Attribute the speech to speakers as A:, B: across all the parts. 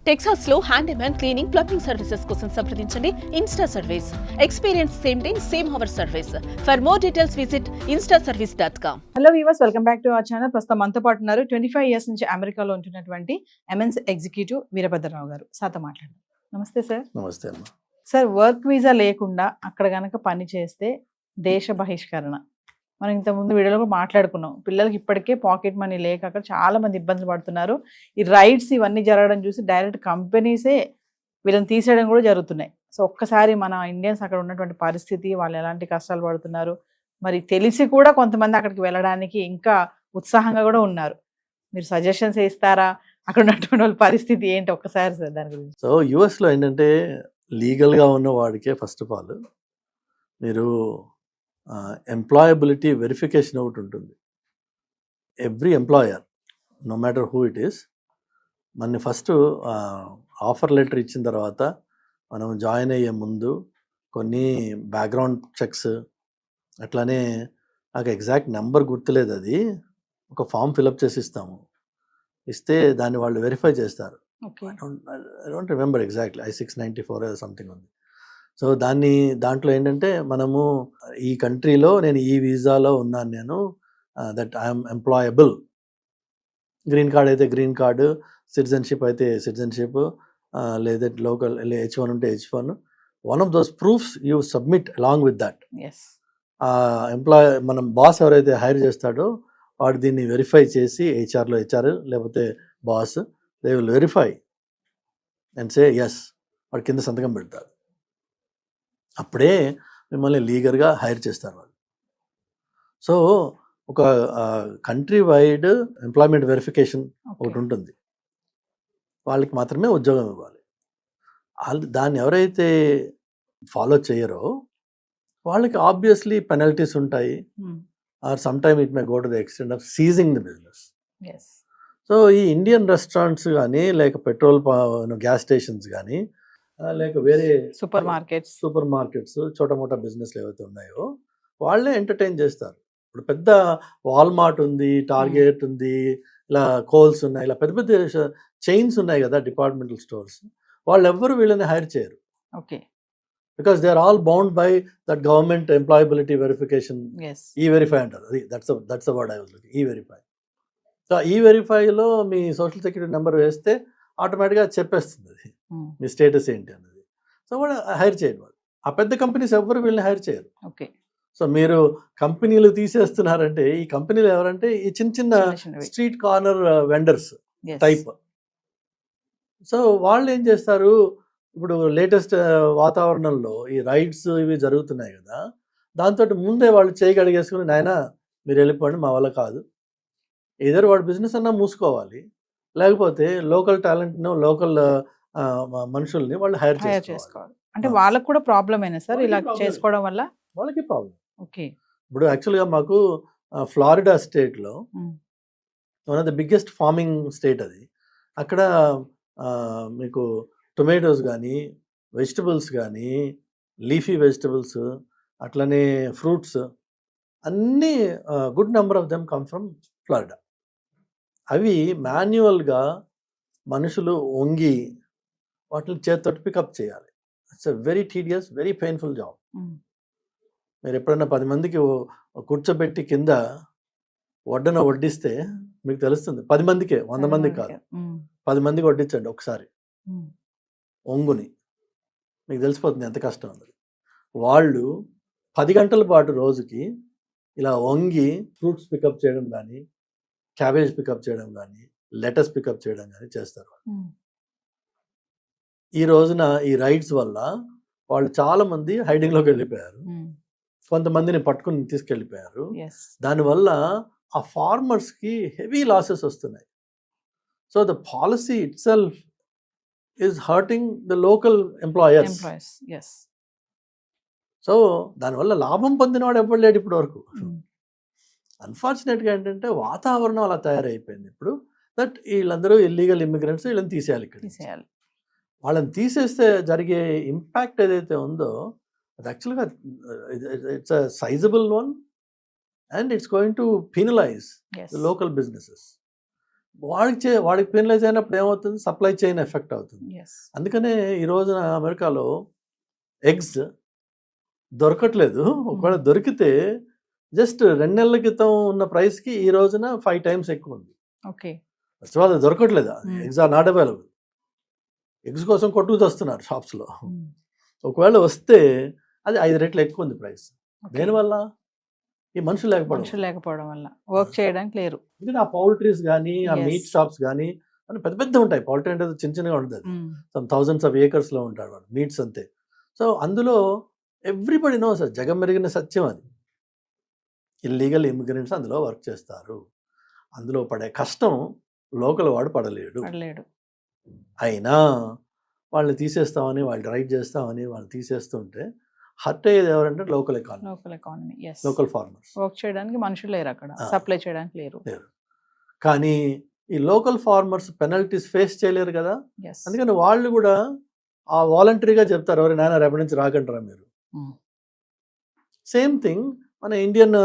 A: Texas లో handyman cleaning plumbing services కోసం సంప్రదించండి Insta Service. Experience same day same hour service. For more details visit instaservice.com.
B: Hello viewers, welcome back to our channel. ప్రస్తుతం మనతో పాటు ఉన్నారు 25 years నుంచి అమెరికాలో ఉంటున్నటువంటి ఎంఎన్స్ ఎగ్జిక్యూటివ్ వీరభద్రరావు గారు. సార్తో మాట్లాడండి. నమస్తే సార్.
C: నమస్తే అమ్మ.
B: సార్, వర్క్ వీసా లేకుండా అక్కడ గనక పని చేస్తే దేశ బహిష్కరణ. మనం ఇంతకుముందు వీడియోలో కూడా మాట్లాడుకున్నాం. పిల్లలకి ఇప్పటికే పాకెట్ మనీ లేక అక్కడ చాలా మంది ఇబ్బందులు పడుతున్నారు. ఈ రైడ్స్ ఇవన్నీ జరగడం చూసి డైరెక్ట్ కంపెనీసే వీళ్ళని తీసేయడం కూడా జరుగుతున్నాయి. సో ఒక్కసారి మన ఇండియన్స్ అక్కడ ఉన్నటువంటి పరిస్థితి, వాళ్ళు ఎలాంటి కష్టాలు పడుతున్నారు, మరి తెలిసి కూడా కొంతమంది అక్కడికి వెళ్ళడానికి ఇంకా ఉత్సాహంగా కూడా ఉన్నారు. మీరు సజెషన్స్ ఇస్తారా? అక్కడ ఉన్నటువంటి వాళ్ళ పరిస్థితి ఏంటి ఒక్కసారి సార్ దాని గురించి.
C: సో యుఎస్లో ఏంటంటే లీగల్గా ఉన్న వాడికే ఫస్ట్ ఆఫ్ ఆల్ మీరు ఎంప్లాయబిలిటీ వెరిఫికేషన్ ఒకటి ఉంటుంది. Every employer, no matter who it is, మన ఫస్ట్ ఆఫర్ లెటర్ ఇచ్చిన తర్వాత మనం జాయిన్ అయ్యే ముందు కొన్ని బ్యాక్గ్రౌండ్ చెక్స్, అట్లానే నాకు ఎగ్జాక్ట్ నెంబర్ గుర్తులేదు, అది ఒక ఫామ్ ఫిలప్ చేసి ఇస్తాము. ఇస్తే దాన్ని వాళ్ళు వెరిఫై చేస్తారు. I don't remember exactly, I-694 something ఉంది. సో దాంట్లో ఏంటంటే మనము ఈ కంట్రీలో నేను ఈ వీసాలో ఉన్నాను, నేను that I'm employable. Green card అయితే గ్రీన్ కార్డు, సిటిజన్షిప్ అయితే సిటిజన్షిప్, లేదా లోకల్ H1 ఉంటే H1. One of those proofs you submit along with that. మనం బాస్ ఎవరైతే హైర్ చేస్తాడో వాడు దీన్ని వెరిఫై చేసి HR లేకపోతే boss, they will verify and say yes, వాడు కింద సంతకం పెడతారు. అప్పుడే మిమ్మల్ని లీగల్గా హైర్ చేస్తారు వాళ్ళు. సో ఒక కంట్రీ వైడ్ ఎంప్లాయ్మెంట్ వెరిఫికేషన్ ఒకటి ఉంటుంది, వాళ్ళకి మాత్రమే ఉద్యోగం ఇవ్వాలి. దాన్ని ఎవరైతే ఫాలో చేయరో వాళ్ళకి ఆబ్వియస్లీ పెనల్టీస్ ఉంటాయి, or some time it may go to the extent of seizing the business. So ఈ ఇండియన్ రెస్టారెంట్స్ కానీ, లేక పెట్రోల్ గ్యాస్ స్టేషన్స్ కానీ, లేక వేరే
B: సూపర్ మార్కెట్స్
C: చోట మోటా బిజినెస్లు ఏవైతే ఉన్నాయో వాళ్ళే ఎంటర్టైన్ చేస్తారు. ఇప్పుడు పెద్ద వాల్మార్ట్ ఉంది, టార్గెట్ ఉంది, ఇలా కోల్స్ ఉన్నాయి, ఇలా పెద్ద పెద్ద చైన్స్ ఉన్నాయి కదా డిపార్ట్మెంటల్ స్టోర్స్. వాళ్ళు ఎవ్వరు వీళ్ళని హైర్ చేయరు.
B: Okay,
C: because they are all bound by that government employability verification. E-Verify అంటారు, అది that's the word I was looking, E-Verify. So ఈ-వెరిఫైలో మీ సోషల్ సెక్యూరిటీ నెంబర్ వేస్తే ఆటోమేటిక్గా చెప్పేస్తుంది అది మీ స్టేటస్ ఏంటి అన్నది. సో వాడు హైర్ చేయడు. వాడు ఆ పెద్ద కంపెనీస్ ఎవ్వరు వీళ్ళని హైర్ చేయరు.
B: ఓకే,
C: సో మీరు కంపెనీలు తీసేస్తున్నారంటే ఈ కంపెనీలు ఎవరంటే ఈ చిన్న చిన్న street corner vendors type. So వాళ్ళు ఏం చేస్తారు, ఇప్పుడు లేటెస్ట్ వాతావరణంలో ఈ రైడ్స్ ఇవి జరుగుతున్నాయి కదా, దాంతో ముందే వాళ్ళు చేయగలిగేసుకుని, నాయన మీరు వెళ్ళిపోండి, మా వల్ల కాదు, ఏదో వాడు బిజినెస్ అన్నా మూసుకోవాలి, లేకపోతే లోకల్ టాలెంట్ను, లోకల్ మనుషుల్ని వాళ్ళు హైర్ చేసుకోవాలి.
B: అంటే వాళ్ళకి కూడా ప్రాబ్లమ్ అయినా సార్ ఇలా చేసుకోవడం వల్ల?
C: వాళ్ళకి ప్రాబ్లం.
B: ఓకే,
C: ఇప్పుడు యాక్చువల్గా మాకు ఫ్లారిడా స్టేట్లో one of the biggest farming state అది. అక్కడ మీకు టొమాటోస్ కానీ, వెజిటబుల్స్ కానీ, లీఫీ వెజిటబుల్స్, అట్లనే ఫ్రూట్స్ అన్నీ good number of them come from Florida. అవి మాన్యువల్గా మనుషులు వంగి వాటిని చేతితోటి పికప్ చేయాలి. It's a very tedious, very painful job. మీరు ఎప్పుడైనా 10 మందికి కూర్చోబెట్టి కింద వడ్డన వడ్డిస్తే మీకు తెలుస్తుంది. 10 మందికే, 100 మందికి కాదు, 10 మందికి వడ్డించండి ఒకసారి ఒంగుని, మీకు తెలిసిపోతుంది ఎంత కష్టం అన్నది. వాళ్ళు 10 గంటల పాటు రోజుకి ఇలా వంగి ఫ్రూట్స్ పికప్ చేయడం కానీ, క్యాబేజ్ పికప్ చేయడం కానీ, లెటస్ పికప్ చేయడం కానీ చేస్తారు. ఈ రోజున ఈ రైడ్స్ వల్ల వాళ్ళు చాలా మంది హైడింగ్లోకి వెళ్ళిపోయారు, కొంతమందిని పట్టుకుని తీసుకెళ్ళిపోయారు. దానివల్ల ఆ ఫార్మర్స్కి హెవీ లాసెస్ వస్తున్నాయి. So the policy it self is hurting the local employers. So దానివల్ల లాభం పొందినవాడు ఎవ్వరు లేడు ఇప్పటి వరకు. అన్ఫార్చునేట్గా ఏంటంటే వాతావరణం అలా తయారైపోయింది ఇప్పుడు, దట్ వీళ్ళందరూ ఇల్లీగల్ ఇమిగ్రెంట్స్, వీళ్ళని తీసేయాలి. ఇక్కడ వాళ్ళని తీసేస్తే జరిగే ఇంపాక్ట్ ఏదైతే ఉందో అది యాక్చువల్గా it's a sizeable one, and it's going to penalise the local businesses. వాడికి పెనలైజ్ అయినప్పుడు ఏమవుతుంది, సప్లై చైన్ ఎఫెక్ట్ అవుతుంది.
B: ఎస్
C: అందుకనే ఈ రోజున అమెరికాలో ఎగ్స్ దొరకట్లేదు. ఒకవేళ దొరికితే జస్ట్ 2 నెలల క్రితం ఉన్న ప్రైస్కి ఈ రోజున 5 times ఎక్కువ ఉంది.
B: ఓకే
C: ఫస్ట్ ఆఫ్ ఆల్ అది దొరకట్లేదు,
B: Hmm.
C: Eggs are not available. Eggs కోసం కొట్టుకు వస్తున్నారు షాప్స్లో. ఒకవేళ వస్తే అది 5 రెట్లు ఎక్కువ ఉంది ప్రైస్. దేనివల్ల? ఈ మనుషులు లేకపోవడం.
B: మనుషులు లేకపోవడం వల్ల వర్క్ చేయడానికి లేరు.
C: ఎందుకంటే ఆ పౌల్ట్రీస్ కానీ ఆ
B: Yes.
C: మీట్ షాప్స్ కానీ అని పెద్ద పెద్ద ఉంటాయి. పౌల్ట్రీ అంటే చిన్న చిన్నగా ఉంటుంది, సమ్ థౌజండ్స్ ఆఫ్ ఏకర్స్లో ఉంటాడు వాడు, మీట్స్ అంతే. సో అందులో ఎవ్రీబడి నోస్, జగం మెరిగిన సత్యం అది. ఇల్లీగల్ ఇమిగ్రెంట్స్ అందులో వర్క్ చేస్తారు. అందులో పడే కష్టం లోకల్ వాడు పడలేడు.
B: పడలేడు.
C: అయినా వాళ్ళని తీసేస్తామని, వాళ్ళు రైడ్ చేస్తామని వాళ్ళు తీసేస్తుంటే హర్ట్ అయ్యేది ఎవరంటే local economy,
B: local economy. Yes
C: local farmers.
B: Work చేయడానికి మనుషులు లేరు అక్కడ,
C: Ah.
B: సప్లై చేయడానికి లేరు.
C: కానీ ఈ లోకల్ ఫార్మర్స్ పెనల్టీస్ ఫేస్ చేయలేరు కదా.
B: ఎస్
C: అందుకని వాళ్ళు కూడా ఆ వాలంటరీగా చెప్తారు, ఎవరి నాయన రేపటి నుంచి రాకంటారా మీరు. సేమ్ థింగ్ మన ఇండియన్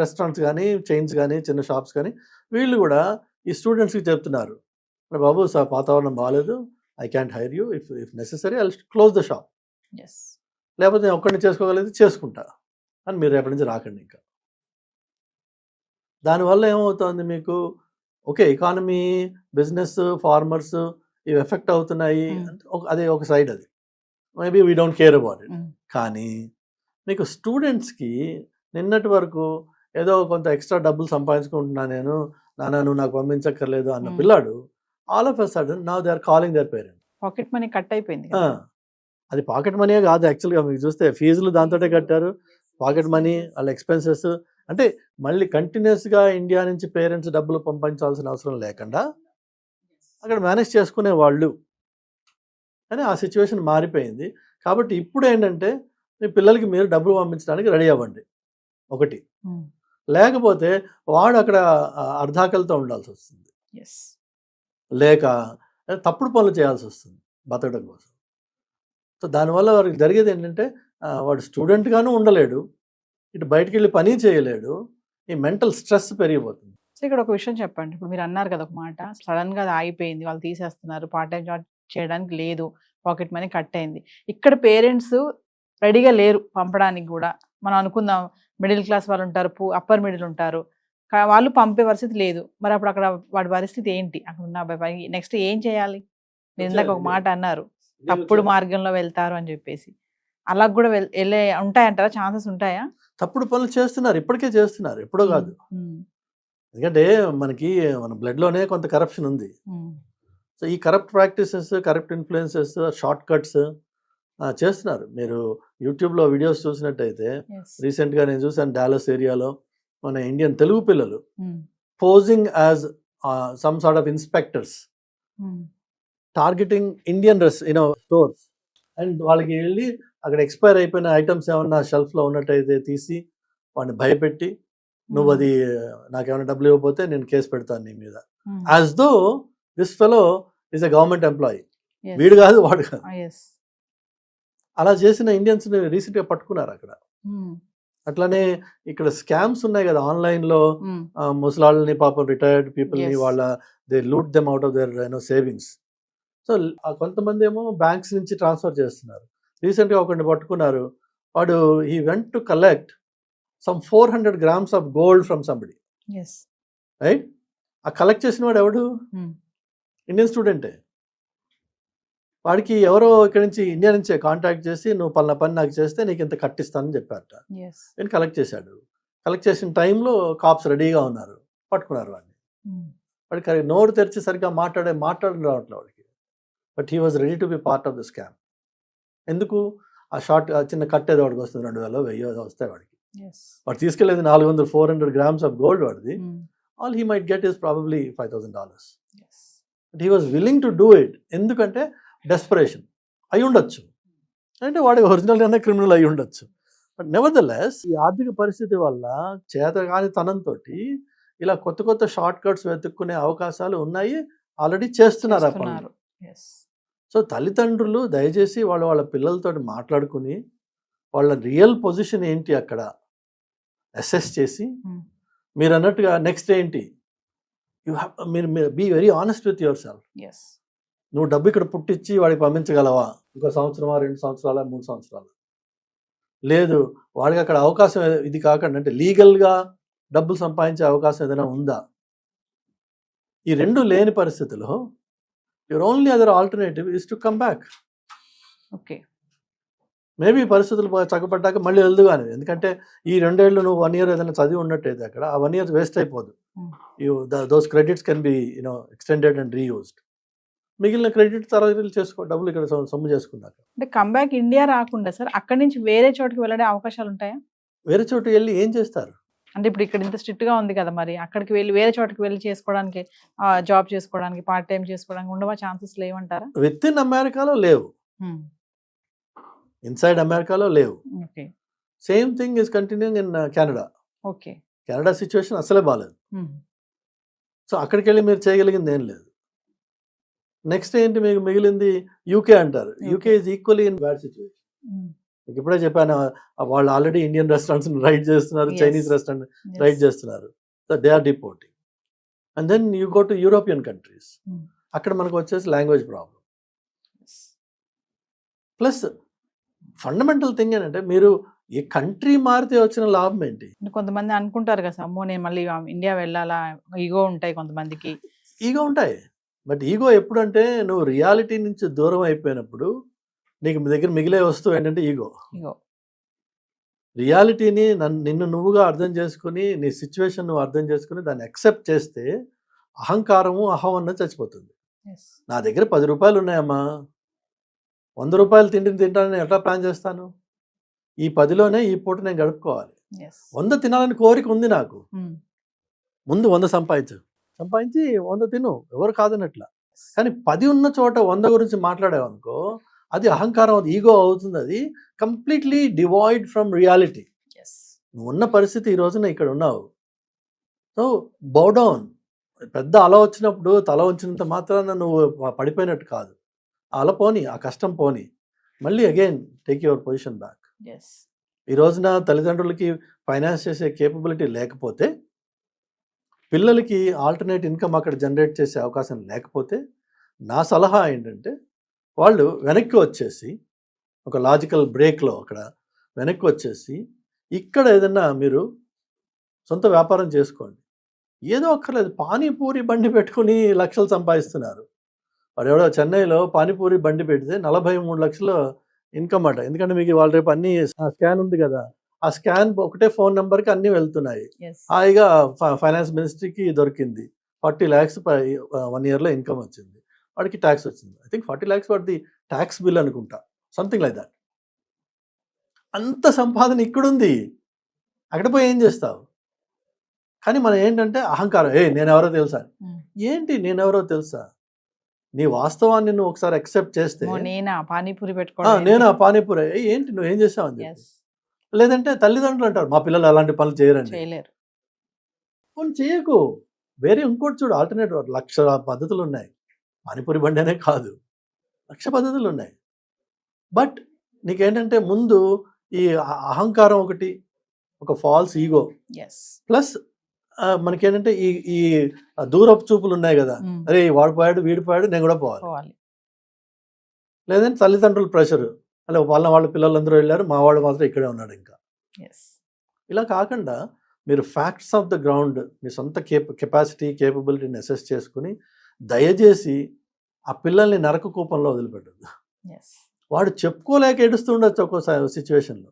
C: రెస్టారెంట్స్ కానీ, చైన్స్ కానీ, చిన్న షాప్స్ కానీ, వీళ్ళు కూడా ఈ స్టూడెంట్స్కి చెప్తున్నారు, బాబు సార్ వాతావరణం బాగాలేదు, I can't hire you, if necessary I close the shop,
B: yes
C: లేకపోతే నేను ఒక్కడిని చేసుకోగలిగితే చేసుకుంటా అని మీరు రేపటి నుంచి రాకండి ఇంకా. దానివల్ల ఏమవుతుంది మీకు, ఓకే ఎకానమీ, బిజినెస్, ఫార్మర్స్ ఇవి ఎఫెక్ట్ అవుతున్నాయి అంటే అదే ఒక సైడ్, అది maybe we don't care about it. కానీ మీకు స్టూడెంట్స్కి నిన్నటి వరకు ఏదో కొంత ఎక్స్ట్రా డబ్బులు సంపాదించుకుంటున్నా నేను, నాన్న నువ్వు నాకు పంపించక్కర్లేదు అన్న పిల్లాడు all of a sudden now they are calling their parent.
B: Pocket money cut అయిపోయింది.
C: అది పాకెట్ మనీయే కాదు యాక్చువల్గా, మీకు చూస్తే ఫీజులు దాంతోటే కట్టారు, పాకెట్ మనీ, వాళ్ళ ఎక్స్పెన్సెస్. అంటే మళ్ళీ కంటిన్యూస్గా ఇండియా నుంచి పేరెంట్స్ డబ్బులు పంపించాల్సిన అవసరం లేకుండా అక్కడ మేనేజ్ చేసుకునే వాళ్ళు అని ఆ సిచ్యువేషన్ మారిపోయింది. కాబట్టి ఇప్పుడు ఏంటంటే మీ పిల్లలకి మీరు డబ్బులు పంపించడానికి రెడీ అవ్వండి ఒకటి, లేకపోతే వాడు అక్కడ అర్ధాకలతో ఉండాల్సి వస్తుంది,
B: ఎస్
C: లేక తప్పుడు పనులు చేయాల్సి వస్తుంది బతకడం కోసం. సో దానివల్ల వారికి జరిగేది ఏంటంటే వాడు స్టూడెంట్గాను ఉండలేడు, ఇటు బయటికి వెళ్ళి పని చేయలేడు, ఈ మెంటల్ స్ట్రెస్ పెరిగిపోతుంది.
B: సో ఇక్కడ ఒక విషయం చెప్పండి, ఇప్పుడు మీరు అన్నారు కదా ఒక మాట, సడన్ గా అది ఆగిపోయింది, వాళ్ళు తీసేస్తున్నారు, పార్ట్ టైం జాబ్ చేయడానికి లేదు, పాకెట్ మనీ కట్ అయింది. ఇక్కడ పేరెంట్స్ రెడీగా లేరు పంపడానికి కూడా. మనం అనుకుందాం మిడిల్ క్లాస్ వాళ్ళు ఉంటారు, అప్పర్ మిడిల్ ఉంటారు, వాళ్ళు పంపే పరిస్థితి లేదు. మరి అప్పుడు అక్కడ వాడి పరిస్థితి ఏంటి? అక్కడ ఉన్న అబ్బాయి నెక్స్ట్ ఏం చేయాలి? నేను ఇందాక ఒక మాట అన్నారు, తప్పుడు మార్గంలో వెళ్తారు అని చెప్పేసి, అలా కూడా వెళ్ళే ఉంటాయంటారా? ఛాన్సెస్ ఉంటాయా?
C: తప్పుడు పనులు చేస్తున్నారు, ఇప్పటికే చేస్తున్నారు, ఎప్పుడో కాదు. ఎందుకంటే మన బ్లడ్లోనే కొంత కరప్షన్ ఉంది. సో ఈ corrupt practices, corrupt influences, short cuts చేస్తున్నారు. మీరు యూట్యూబ్లో వీడియోస్ చూసినట్టయితే రీసెంట్గా నేను చూసాను, డాలస్ ఏరియాలో మన ఇండియన్ తెలుగు పిల్లలు posing as some sort of inspectors, targeting Indian stores, and వాళ్ళకి వెళ్ళి అక్కడ ఎక్స్పైర్ అయిపోయిన ఐటమ్స్ ఏమన్నా షెల్ఫ్లో ఉన్నట్టయితే తీసి వాడిని భయపెట్టి, నువ్వు అది నాకేమైనా డబ్బులు ఇవ్వకపోతే నేను కేసు పెడతాను నీ మీద, as though this fellow is a government employee, వీడు కాదు వాడు కాదు. అలా చేసిన ఇండియన్స్ రీసెంట్గా పట్టుకున్నారు అక్కడ. అట్లానే ఇక్కడ స్కామ్స్ ఉన్నాయి కదా ఆన్లైన్లో, ముసలాళ్ళని పాపం రిటైర్డ్ పీపుల్ని వాళ్ళ they loot them out of their savings. So కొంతమంది ఏమో బ్యాంక్స్ నుంచి ట్రాన్స్ఫర్ చేస్తున్నారు. రీసెంట్గా ఒకరిని పట్టుకున్నారు, వాడు he went to collect some 400 grams of gold from somebody, right? ఆ కలెక్ట్ చేసిన వాడు ఎవడు? ఇండియన్ స్టూడెంటే. వాడికి ఎవరో ఇక్కడ నుంచి ఇండియా నుంచే కాంటాక్ట్ చేసి, నువ్వు పలానా పని నాకు చేస్తే నీకు ఇంత కట్టిస్తానని చెప్పారట. నేను కలెక్ట్ చేశాడు. కలెక్ట్ చేసిన టైంలో కాప్స్ రెడీగా ఉన్నారు, పట్టుకున్నారు వాడిని. వాడికి నోరు తెరిచి సరిగ్గా మాట్లాడడం రావట్లేదు వాడికి. But he was ready to be part of the scam. ఎందుకు? ఆ చిన్న కట్టేది వాడికి వస్తుంది, 2000 1000 వస్తాయి వాడికి. వాడు తీసుకెళ్ళేది 400 grams ఆఫ్ గోల్డ్ వాడిది. All he might get is probably $5,000. But he was willing to do it. ఎందుకంటే డెస్పరేషన్ అయి ఉండొచ్చు, అంటే వాడి ఒరిజినల్గానే క్రిమినల్ అయి ఉండొచ్చు. బట్ నెవర్ ద లెస్ ఈ ఆర్థిక పరిస్థితి వల్ల చేతగాని తనంతో ఇలా కొత్త కొత్త షార్ట్ కట్స్ వెతుక్కునే అవకాశాలు ఉన్నాయి, ఆల్రెడీ చేస్తున్నారు ఆ పనులు. సో తల్లిదండ్రులు దయచేసి వాళ్ళ పిల్లలతో మాట్లాడుకుని వాళ్ళ రియల్ పొజిషన్ ఏంటి అక్కడ అసెస్ చేసి, మీరు అన్నట్టుగా నెక్స్ట్ ఏంటి, మీరు be very honest with yourself.
B: Yes.
C: నువ్వు డబ్బు ఇక్కడ పుట్టించి వాడికి పంపించగలవా? ఇంకో సంవత్సరమా, 2 సంవత్సరాల, 3 సంవత్సరాలు? లేదు, వాడికి అక్కడ అవకాశం ఇది కాకుండా అంటే లీగల్గా డబ్బులు సంపాదించే అవకాశం ఏదైనా ఉందా? ఈ రెండు లేని పరిస్థితిలో your only other alternative is to come back.
B: Okay.
C: Maybe పరిస్థితులు చక్కబడ్డాక మళ్ళీ వెళ్దు కానీ, ఎందుకంటే ఈ 2 ఏళ్ళు నువ్వు 1 ఇయర్ ఏదైనా చదివి ఉన్నట్టయితే అక్కడ ఆ 1 ఇయర్ వేస్ట్ అయిపోదు. Those credits can be extended and reused. మిగిలిన క్రెడిట్ తర్వాత చేసుకో, డబ్బులు ఇక్కడ సొమ్ము చేసుకున్నాక.
B: అంటే కమ్బ్యాక్ ఇండియా రాకుండా సార్ అక్కడి నుంచి వేరే చోటుకి వెళ్ళడే అవకాశాలు ఉంటాయా?
C: వేరే చోటు వెళ్ళి ఏం చేస్తారు?
B: అంటే ఇప్పుడు ఇక్కడ ఇంత స్ట్రిక్ట్ గా ఉంది కదా, మరి అక్కడికి వెళ్ళి వేరే చోటుకి వెళ్ళి చేసుకోవడానికి, జాబ్ చేసుకోవడానికి, పార్ట్ టైం చేసుకోవడానికి ఉండవా ఛాన్సెస్ లేవంటారా?
C: విత్ ఇన్ అమెరికాలో లేవు, ఇన్సైడ్ అమెరికాలో లేవు.
B: Okay.
C: Same thing is continuing in Canada.
B: Okay.
C: Canada situation అసలే బాగాలేదు. సో అక్కడికి వెళ్ళి మీరు చేయగలిగింది ఏం లేదు. నెక్స్ట్ ఏంటి మీకు మిగిలింది? యూకే అంటారు. UK is equally in bad situation. మీకు ఇప్పుడే చెప్పాను, వాళ్ళు ఆల్రెడీ ఇండియన్ రెస్టారెంట్స్ రైడ్ చేస్తున్నారు, చైనీస్ రెస్టారెంట్ రైడ్ చేస్తున్నారు. So they are deporting. And then you go to European countries. అక్కడ మనకు వచ్చేసి language problem. Plus fundamental thing ఏంటంటే మీరు ఈ కంట్రీ మారితే వచ్చిన లాభం ఏంటి?
B: కొంతమంది అనుకుంటారు కదా, అమ్మో నేను మళ్ళీ ఇండియా వెళ్ళాలా, ఈగో ఉంటాయి కొంతమందికి.
C: ఈగో ఉంటాయి, బట్ ఈగో ఎప్పుడంటే నువ్వు రియాలిటీ నుంచి దూరం అయిపోయినప్పుడు నీకు మీ దగ్గర మిగిలే వస్తువు ఏంటంటే ఈగో. రియాలిటీని నిన్ను నువ్వుగా అర్థం చేసుకుని, నీ సిచ్యువేషన్ నువ్వు అర్థం చేసుకుని దాన్ని యాక్సెప్ట్ చేస్తే అహంకారము, అహం అన్నది చచ్చిపోతుంది. నా దగ్గర 10 రూపాయలు ఉన్నాయమ్మా, 100 రూపాయలు తిండిని తింటానని ఎట్లా ప్లాన్ చేస్తాను? ఈ 10లోనే ఈ పూట నేను గడుపుకోవాలి. 100 తినాలని కోరిక ఉంది నాకు, ముందు 100 సంపాదించి 100 తిను, ఎవరు కాదనట్లా. కానీ 10 ఉన్న చోట 100 గురించి మాట్లాడావనుకో, అది అహంకారం, అది ఈగో అవుతుంది. అది కంప్లీట్లీ డివాయిడ్ ఫ్రమ్ రియాలిటీ. నువ్వు ఉన్న పరిస్థితి ఈ రోజున ఇక్కడ ఉన్నావు. సో బౌ డౌన్. పెద్ద అల వచ్చినప్పుడు తల ఉంచినంత మాత్రాన నువ్వు పడిపోయినట్టు కాదు. ఆ అల పోని, ఆ కష్టం పోని, మళ్ళీ again take your position back. ఈ రోజున తల్లిదండ్రులకి ఫైనాన్స్ చేసే కేపబిలిటీ లేకపోతే, పిల్లలకి ఆల్టర్నేట్ ఇన్కమ్ అక్కడ జనరేట్ చేసే అవకాశం లేకపోతే, నా సలహా ఏంటంటే వాళ్ళు వెనక్కి వచ్చేసి ఒక లాజికల్ బ్రేక్లో అక్కడ వెనక్కి వచ్చేసి ఇక్కడ ఏదన్నా మీరు సొంత వ్యాపారం చేసుకోండి. ఏదో అక్కర్లేదు, పానీపూరి బండి పెట్టుకుని లక్షలు సంపాదిస్తున్నారు. వాడు ఎవడో చెన్నైలో పానీపూరి బండి పెడితే 43 లక్షల ఇన్కమ్ అట. ఎందుకంటే మీకు వాళ్ళ రేపు అన్ని స్కాన్ ఉంది కదా, ఆ స్కాన్ ఒకటే ఫోన్ నెంబర్కి అన్నీ వెళ్తున్నాయి. హాయిగా ఫైనాన్స్ మినిస్ట్రీకి దొరికింది. 40 lakhs 1 yearలో ఇన్కమ్ వచ్చింది. వాడికి ట్యాక్స్ వచ్చింది. ఐ థింక్ 40 lakhs వాడిది ట్యాక్స్ బిల్ అనుకుంటా, సంథింగ్ లైక్ దాట్. అంత సంపాదన ఇక్కడుంది, అక్కడ పోయి ఏం చేస్తావు? కానీ మనం ఏంటంటే అహంకారం, నేనెవరో తెలుసా. ఏంటి నేనెవరో తెలుసా? నీ వాస్తవాన్ని నువ్వు ఒకసారి అక్సెప్ట్ చేస్తే,
B: నేను ఆ పానీపూరి
C: ఏంటి నువ్వు ఏం చేసావు అని చెప్పి. లేదంటే తల్లిదండ్రులు అంటారు మా పిల్లలు అలాంటి పనులు చేయరండి. కొన్ని చేయకు, వేరే ఇంకోటి చూడు, ఆల్టర్నేటివ్ 1,00,000 పద్ధతులు ఉన్నాయి. పానీపూరి బండి అనే కాదు, 1,00,000 పద్ధతులు ఉన్నాయి. బట్ నీకేంటంటే ముందు ఈ అహంకారం ఒకటి, ఒక ఫాల్స్ ఈగో, ప్లస్ మనకేంటంటే ఈ దూరపు చూపులు ఉన్నాయి కదా, అరే వాడు పోయాడు వీడు పోయాడు నేను కూడా పోవాలి. లేదంటే తల్లిదండ్రుల ప్రెషర్, అలా వాళ్ళ పిల్లలందరూ వెళ్ళారు, మా వాడు మాత్రం ఇక్కడే ఉన్నాడు. ఇంకా ఇలా కాకుండా మీరు ఫ్యాక్ట్స్ ఆఫ్ ద గ్రౌండ్, మీ సొంత కెపాసిటీ కేపబిలిటీని అసెస్ చేసుకుని దయచేసి ఆ పిల్లల్ని నరక కూపంలో వదిలిపెట్టద్దు. వాడు చెప్పుకోలేక ఏడుస్తూ ఉండొచ్చు ఒక్కోసారి సిచ్యువేషన్లో.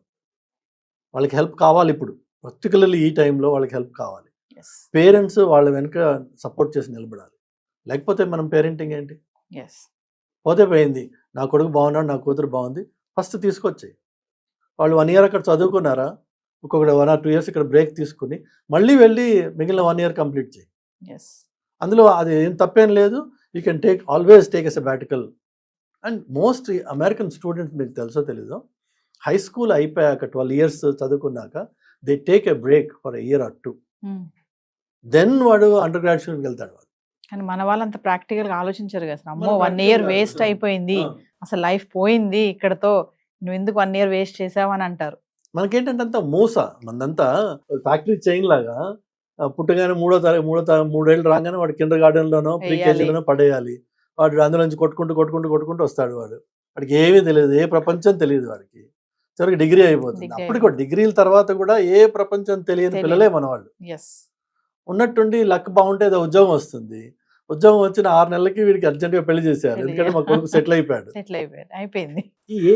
C: వాళ్ళకి హెల్ప్ కావాలి, ఇప్పుడు పర్టికులర్లీ ఈ టైంలో వాళ్ళకి హెల్ప్ కావాలి. పేరెంట్స్ వాళ్ళ వెనుక సపోర్ట్ చేసి నిలబడాలి. లేకపోతే మనం పేరెంటింగ్ ఏంటి? పోతే పోయింది, నా కొడుకు బాగున్నాడు, నా కూతురు బాగుంది, ఫస్ట్ తీసుకొచ్చాయి. వాళ్ళు 1 year అక్కడ చదువుకున్నారా, ఒక్కొక్కటి 1 or 2 years ఇక్కడ బ్రేక్ తీసుకుని మళ్ళీ వెళ్ళి మిగిలిన 1 year కంప్లీట్ చేయి. అందులో అది ఏం తప్పేం లేదు. You can always take a sabbatical. And most American students, మీకు తెలుసో తెలీదో, హై స్కూల్ అయిపోయాక 12 years చదువుకున్నాక they take a break for a year or 2. Then వాడు అండర్ గ్రాడ్యుయేట్కి వెళ్తాడు. వాడు
B: కానీ మన వాళ్ళంత ప్రాక్టికల్గా ఆలోచించారు కదా, అమ్మో 1 year వేస్ట్ అయిపోయింది, అసలు లైఫ్ పోయింది ఇక్కడతో, నువ్వు ఎందుకు 1 year వేస్ట్ చేసావు అని అంటారు.
C: మనకేంటంటే అంతా మోస, మనదంతా ఫ్యాక్టరీ చైన్ లాగా పుట్టగానే మూడేళ్ళు రాగానే వాడు కిండర్ గార్డెన్లోనో ప్రీకేజీలోనో పడేయాలి. వాడు అందులో నుంచి కొట్టుకుంటూ వస్తాడు. వాడికి ఏమీ తెలియదు, ఏ ప్రపంచం తెలియదు వాడికి. చివరికి డిగ్రీ అయిపోతుంది. అప్పటికి డిగ్రీల తర్వాత కూడా ఏ ప్రపంచం తెలియని పిల్లలే మన వాళ్ళు. ఉన్నట్టుండి లక్ బాగుంటే ఏదో ఉద్యోగం వస్తుంది. ఉద్యోగం వచ్చిన 6 నెలలకి వీడికి అర్జెంట్గా పెళ్లి చేశారు. ఎందుకంటే మా కొడుకు సెటిల్ అయిపోయింది.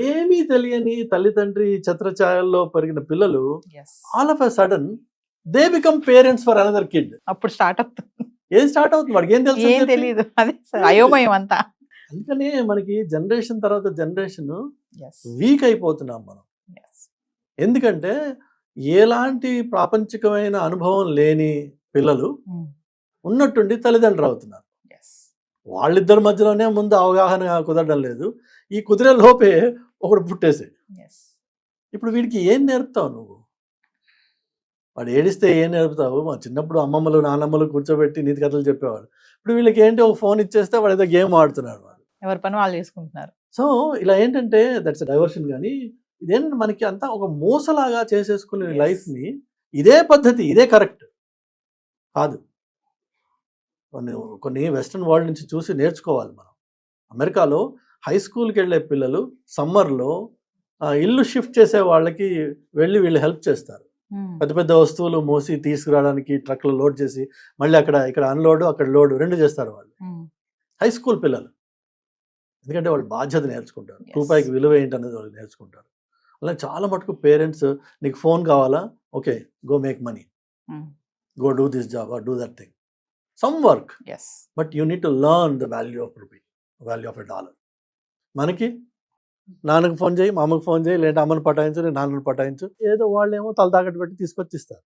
C: ఏమీ తెలియని తల్లిదండ్రి ఛత్రఛాయల్లో పెరిగిన పిల్లలు all of a sudden they become parents for another kid.
B: అప్పుడు స్టార్ట్
C: అవుతుంది వాడికి ఏం
B: తెలియదు, అయోమయం అంతా.
C: అందుకనే మనకి జనరేషన్ తర్వాత జనరేషన్ వీక్ అయిపోతున్నాం మనం. ఎందుకంటే ఎలాంటి ప్రాపంచికమైన అనుభవం లేని పిల్లలు ఉన్నట్టుండి తల్లిదండ్రులు అవుతున్నారు. వాళ్ళిద్దరి మధ్యలోనే ముందు అవగాహన కుదరడం లేదు. ఈ కుదిరే లోపే ఒకడు పుట్టేసే. ఇప్పుడు వీడికి ఏం నేర్పుతావు నువ్వు? వాడు ఏడిస్తే ఏం నేర్పుతావు? మా చిన్నప్పుడు అమ్మమ్మలు నాన్నమ్మలు కూర్చోబెట్టి నీతి కథలు చెప్పేవాడు. ఇప్పుడు వీళ్ళకి ఏంటి, ఒక ఫోన్ ఇచ్చేస్తే వాడు ఏదో గేమ్ ఆడుతున్నాడు. వాడు
B: ఎవరి పని వాళ్ళు చేసుకుంటున్నారు.
C: సో ఇలా ఏంటంటే దట్స్ డైవర్షన్. కానీ ఇదేంటంటే మనకి అంతా ఒక మూసలాగా చేసేసుకునే లైఫ్ని ఇదే పద్ధతి, ఇదే కరెక్ట్ కాదు. కొన్ని వెస్ట్రన్ వరల్డ్ నుంచి చూసి నేర్చుకోవాలి మనం. అమెరికాలో హై స్కూల్కి వెళ్ళే పిల్లలు సమ్మర్లో ఇల్లు షిఫ్ట్ చేసే వాళ్ళకి వెళ్ళి వీళ్ళు హెల్ప్ చేస్తారు. పెద్ద పెద్ద వస్తువులు మోసి తీసుకురావడానికి ట్రక్లో లోడ్ చేసి మళ్ళీ ఇక్కడ అన్లోడ్ అక్కడ లోడ్ 2 చేస్తారు వాళ్ళు. హై స్కూల్ పిల్లలు. ఎందుకంటే వాళ్ళు బాధ్యత నేర్చుకుంటారు, రూపాయికి విలువ ఏంటనేది వాళ్ళు నేర్చుకుంటారు. అలా చాలా మటుకు పేరెంట్స్, నీకు ఫోన్ కావాలా, okay go make money, go do this job or do that thing, some work, but you need to learn the value of rupee, value of a dollar. మనకి నాన్నకు ఫోన్ చేయి, మా అమ్మకు ఫోన్ చేయి, లేదంటే అమ్మను పటాయించు, నాన్నను పటాయించు, ఏదో వాళ్ళు ఏమో తల తాకట్టు పెట్టి తీసుకొచ్చి ఇస్తారు.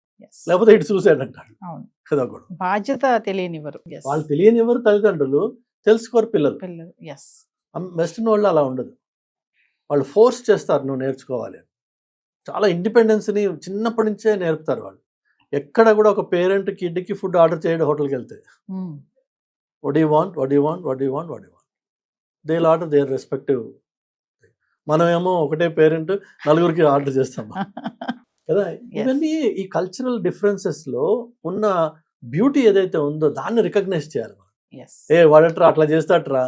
C: లేకపోతే ఇటు చూసాడు అంటాడు. కదా కూడా
B: బాధ్యత తెలియనివ్వరు.
C: వాళ్ళు తెలియనివ్వరు తల్లిదండ్రులు, తెలుసుకోరు పిల్లలు. వెస్టర్న్ వరల్డ్ అలా ఉండదు. వాళ్ళు ఫోర్స్ చేస్తారు నువ్వు నేర్చుకోవాలి అని. చాలా ఇండిపెండెన్స్ని చిన్నప్పటి నుంచే నేర్పుతారు వాళ్ళు. ఎక్కడ కూడా ఒక పేరెంట్ కిడ్కి ఫుడ్ ఆర్డర్ చేయడం హోటల్కి వెళ్తే what you want, what you want, what you want, what you want, they will order their respective. మనమేమో ఒకటే పేరెంట్ నలుగురికి ఆర్డర్ చేస్తాం కదా. ఇవన్నీ ఈ కల్చరల్ డిఫరెన్సెస్లో ఉన్న బ్యూటీ ఏదైతే ఉందో దాన్ని రికగ్నైజ్ చేయాలి మనం. వాడట్రా అట్లా చేస్తాట్రా,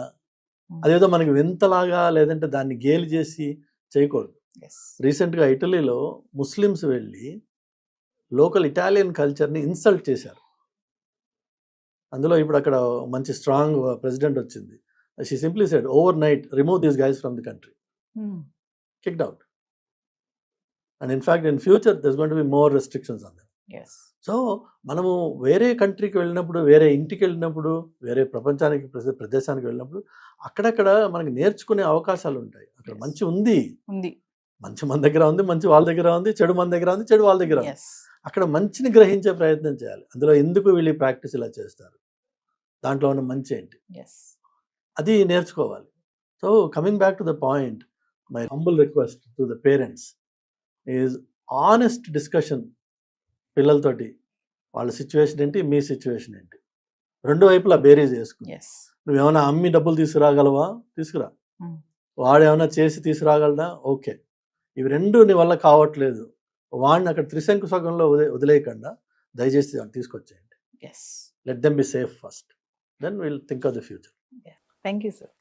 C: అదేదో మనకి వింతలాగా లేదంటే దాన్ని గేలి చేసి చేయకూడదు. రీసెంట్గా ఇటలీలో ముస్లిమ్స్ వెళ్ళి లోకల్ ఇటాలియన్ కల్చర్ని ఇన్సల్ట్ చేశారు. అందులో ఇప్పుడు అక్కడ మంచి స్ట్రాంగ్ ప్రెసిడెంట్ వచ్చింది. She simply said over night remove these guys from the country, kicked out, and in fact in future there's going to be more restrictions on them. So మనము వేరే కంట్రీకి వెళ్ళినప్పుడు, వేరే ఇంటికి వెళ్ళినప్పుడు, వేరే ప్రపంచానికి ప్రదేశానికి వెళ్ళినప్పుడు అక్కడక్కడ మనకి నేర్చుకునే అవకాశాలు ఉంటాయి. అక్కడ మంచి ఉంది, మంచి మన దగ్గర ఉంది, మంచి వాళ్ళ దగ్గర ఉంది, చెడు మన దగ్గర ఉంది, చెడు వాళ్ళ దగ్గర ఉంది. అక్కడ మంచిని గ్రహించే ప్రయత్నం చేయాలి. అందులో ఎందుకు వీళ్ళు ప్రాక్టీస్ ఇలా చేస్తారు, దాంట్లో ఉన్న మంచి ఏంటి, అది నేర్చుకోవాలి. So coming back to the point, my humble request to the parents is honest discussion. పిల్లలతోటి వాళ్ళ సిచ్యువేషన్ ఏంటి, మీ సిచ్యువేషన్ ఏంటి, 2 వైపులా బేరీజ్ చేసుకుని నువ్వేమైనా అమ్మి డబ్బులు తీసుకురాగలవా, తీసుకురా. వాడేమైనా చేసి తీసుకురాగలడా, ఓకే. ఇవి 2 నీ వల్ల కావట్లేదు, వాడిని అక్కడ త్రిశంకు సగంలో వదిలేయకుండా దయచేసి వాడిని తీసుకొచ్చేయండి. Let them be safe first, then will think of the future.
B: Thank you sir.